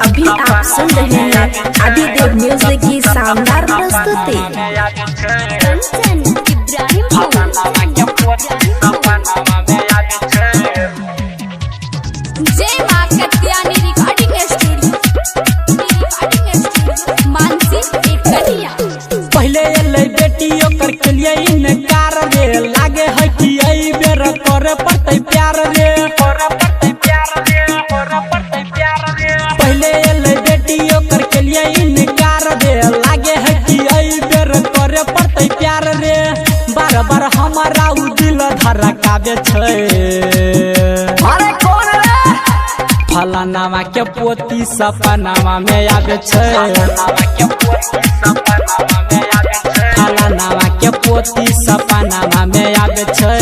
अभी आप सुन रहे हैं आदिदेव म्यूजिक की शानदार प्रस्तुति। कंचन इब्राहिमपुर जय मां कत्यानी रिकॉर्डिंग स्टूडियो मानसी एक कन्या। पहले एले बेटियों कर के लिए इनकार रे लागे है कि आई बेर करे पड़ते प्यार रे पहले एले बेटियों कर के लिए इनकार रे लागे है कि आई बेर करे पड़ते प्यार रे बार बार हमारा उ दिल धड़कावे छै फलानावा के पोती सपनावा में आवे छै फलानावा के पोती सपनावा में आवे छै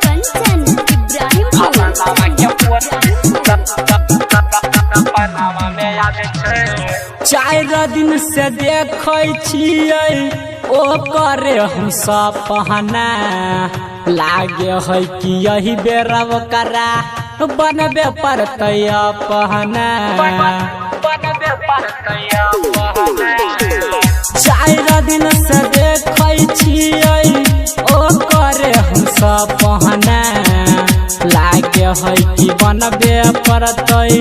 कंचन चार दिन से देखै छियै ओ करे हम सपना लागे है कि यही बेरा करा बनबे पड़तै अपना चार दिन से देखै छियै ओ करे हम सपना लागे है कि बनबे पड़तै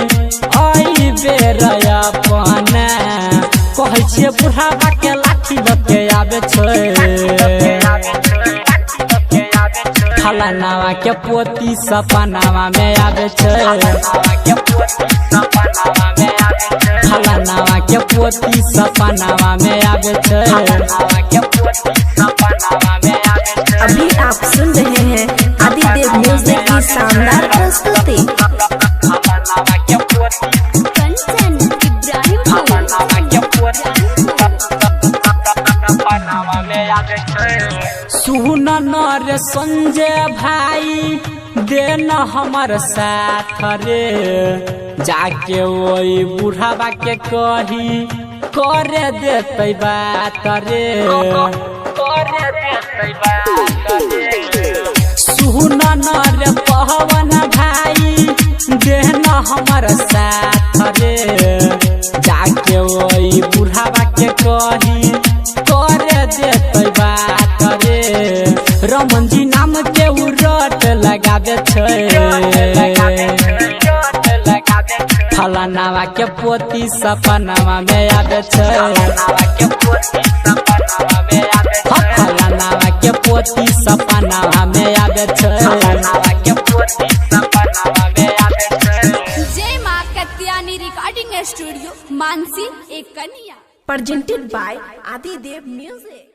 आई बेरा अपना कहै छियै बुढ़ावा के लाठी लके आवे छै फलानावा के पोती सपनावा में आवे छै फलानावा के पोती सपनावा में आवे छै। अभी आप सुन रहे हैं आदिदेव म्यूजिक की शानदार प्रस्तुति। कंचन सुन रे संजय भाई देना हमार साथ रे जाके वही बुढ़ावा के कही करे देते बात रे सुन रे पवन भाई देना हमार साथ रे जाके वही बुढ़ावा के कही करे देते बात रे रमन जी नाम के उ रट लगावे छै फलानावा के पोती सपनावा में आवे छै फलानावा के पोती सपनावा में आवे छै। जय मां कत्यानी रिकॉर्डिंग स्टूडियो मानसी एक कन्या। Presented by Adidev music.